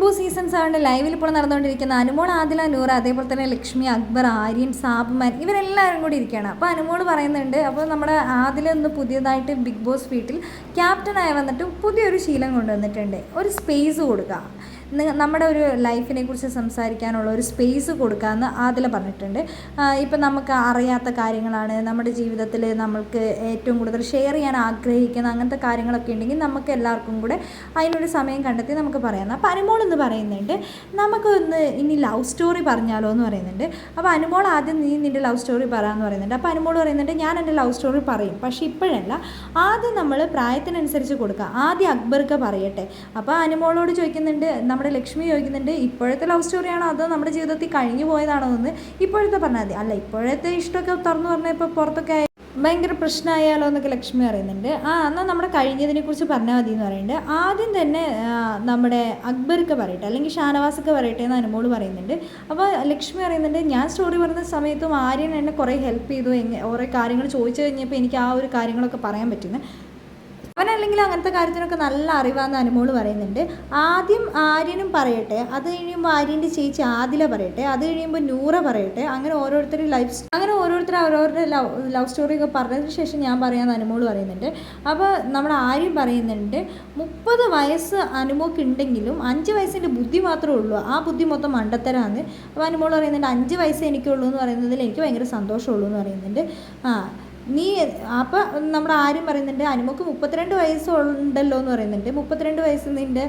Boss season 7 ലൈവിൽ ഇപ്പോൾ നടന്നുകൊണ്ടിരിക്കുന്ന അനുമോൾ, ആദില, നൂറ, അതേപോലെ തന്നെ ലക്ഷ്മി, അക്ബർ, ആര്യൻ, സാബുമാൻ ഇവരെല്ലാവരും കൂടി ഇരിക്കുകയാണ്. അപ്പോൾ അനുമോൾ പറയുന്നുണ്ട്, അപ്പോൾ നമ്മുടെ ആദില ഒന്ന് പുതിയതായിട്ട് ബിഗ് ബോസ് വീട്ടിൽ ക്യാപ്റ്റനായി വന്നിട്ട് പുതിയൊരു ശീലം കൊണ്ടുവന്നിട്ടുണ്ട്. ഒരു സ്പേസ് കൊടുക്കുക, നമ്മുടെ ഒരു ലൈഫിനെ കുറിച്ച് സംസാരിക്കാനുള്ള ഒരു സ്പേസ് കൊടുക്കാമെന്ന് ആദില പറഞ്ഞിട്ടുണ്ട്. ഇപ്പം നമുക്ക് അറിയാത്ത കാര്യങ്ങളാണ്, നമ്മുടെ ജീവിതത്തിൽ നമ്മൾക്ക് ഏറ്റവും കൂടുതൽ ഷെയർ ചെയ്യാൻ ആഗ്രഹിക്കുന്ന അങ്ങനത്തെ കാര്യങ്ങളൊക്കെ ഉണ്ടെങ്കിൽ നമുക്ക് എല്ലാവർക്കും കൂടെ അതിനൊരു സമയം കണ്ടെത്തി നമുക്ക് പറയാം. അപ്പോൾ അനുമോൾ എന്ന് പറയുന്നുണ്ട്, നമുക്കൊന്ന് ഇനി ലവ് സ്റ്റോറി പറഞ്ഞാലോ എന്ന് പറയുന്നുണ്ട്. അപ്പോൾ അനുമോൾ ആദ്യം നീ നിൻ്റെ ലവ് സ്റ്റോറി പറയാമെന്ന് പറയുന്നുണ്ട്. അപ്പോൾ അനുമോൾ പറയുന്നുണ്ട്, ഞാൻ എൻ്റെ ലവ് സ്റ്റോറി പറയും, പക്ഷേ ഇപ്പോഴല്ല, ആദ്യം നമ്മൾ പ്രായത്തിനനുസരിച്ച് കൊടുക്കുക. ആദ്യം അക്ബർക്ക് പറയട്ടെ. അപ്പോൾ അനുമോളോട് ചോദിക്കുന്നുണ്ട്, നമ്മുടെ ലക്ഷ്മി ചോദിക്കുന്നുണ്ട്, ഇപ്പോഴത്തെ ലവ് സ്റ്റോറിയാണോ അതോ നമ്മുടെ ജീവിതത്തിൽ കഴിഞ്ഞു പോയതാണോ എന്ന് ഇപ്പോഴത്തെ പറഞ്ഞാൽ മതി. അല്ല, ഇപ്പോഴത്തെ ഇഷ്ടമൊക്കെ തുറന്നു പറഞ്ഞാൽ ഇപ്പോൾ പുറത്തൊക്കെ ഭയങ്കര പ്രശ്നമായാലോ എന്നൊക്കെ ലക്ഷ്മി പറയുന്നുണ്ട്. എന്നാൽ നമ്മുടെ കഴിഞ്ഞതിനെ കുറിച്ച് പറഞ്ഞാൽ മതി എന്ന് പറയുന്നുണ്ട്. ആദ്യം തന്നെ നമ്മുടെ അക്ബർക്ക് പറയട്ടെ, അല്ലെങ്കിൽ ഷാനവാസൊക്കെ പറയട്ടെ എന്ന് അനുമോൾ പറയുന്നുണ്ട്. അപ്പോൾ ലക്ഷ്മി പറയുന്നുണ്ട്, ഞാൻ സ്റ്റോറി പറയുന്ന സമയത്തും ആര്യൻ എന്നെ കുറേ ഹെൽപ്പ് ചെയ്തു, ഓരോ കാര്യങ്ങൾ ചോദിച്ചു കഴിഞ്ഞപ്പോൾ എനിക്ക് ആ ഒരു കാര്യങ്ങളൊക്കെ പറയാൻ പറ്റുന്നത്. അവനല്ലെങ്കിൽ അങ്ങനത്തെ കാര്യത്തിനൊക്കെ നല്ല അറിവാന്ന് അനുമോൾ പറയുന്നുണ്ട്. ആദ്യം ആര്യനും പറയട്ടെ, അത് കഴിയുമ്പോൾ ആര്യൻ്റെ ചേച്ചി ആദില പറയട്ടെ, അത് കഴിയുമ്പോൾ നൂറ പറയട്ടെ, അങ്ങനെ ഓരോരുത്തർ അവരവരുടെ ലവ് സ്റ്റോറിയൊക്കെ പറഞ്ഞതിന് ശേഷം ഞാൻ പറയാമെന്ന് അനുമോൾ പറയുന്നുണ്ട്. അപ്പോൾ നമ്മുടെ ആര്യം പറയുന്നുണ്ട്, 30 വയസ്സ് അനുമോക്ക് ഉണ്ടെങ്കിലും 5 വയസ്സിൻ്റെ ബുദ്ധി മാത്രമേ ഉള്ളൂ, ആ ബുദ്ധി മൊത്തം മണ്ടത്തരാന്ന്. അപ്പോൾ അനുമോൾ പറയുന്നുണ്ട്, 5 വയസ്സേ എനിക്കുള്ളൂ എന്ന് പറയുന്നതിൽ എനിക്ക് ഭയങ്കര സന്തോഷമുള്ളൂ എന്ന് പറയുന്നുണ്ട്. നീ അപ്പോൾ നമ്മുടെ ആര്യം പറയുന്നുണ്ട്, അനുമോക്ക് 32 വയസ്സുണ്ടല്ലോ എന്ന് പറയുന്നുണ്ട്. 32 വയസ്സ് നിൻ്റെ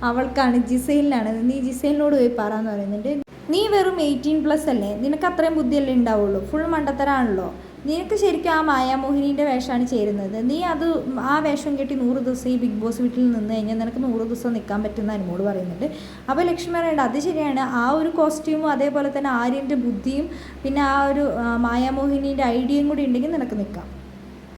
അവൾക്കാണ്, ജിസൈലിനാണ്, നീ ജിസൈലിനോട് പോയി പറയാന്ന് പറയുന്നുണ്ട്. നീ വെറും 18+ അല്ലേ, നിനക്ക് അത്രയും ബുദ്ധിയല്ലേ ഉണ്ടാവുള്ളൂ, ഫുൾ മണ്ടത്തരാണല്ലോ. നിനക്ക് ശരിക്കും ആ മായാമോഹിനീൻ്റെ വേഷമാണ് ചേരുന്നത്. നീ ആ വേഷം കെട്ടി 100 ദിവസം ഈ ബിഗ് ബോസ് വീട്ടിൽ നിന്ന് കഴിഞ്ഞാൽ നിനക്ക് 100 ദിവസം നിൽക്കാൻ പറ്റുന്ന അനുമോട് പറയുന്നുണ്ട്. അപ്പോൾ ലക്ഷ്മി പറയേണ്ട, അത് ശരിയാണ്, ആ ഒരു കോസ്റ്റ്യൂമും അതേപോലെ തന്നെ ആര്യൻ്റെ ബുദ്ധിയും പിന്നെ ആ ഒരു മായാമോഹിനീൻ്റെ ഐഡിയയും കൂടി ഉണ്ടെങ്കിൽ നിനക്ക് നിൽക്കാം.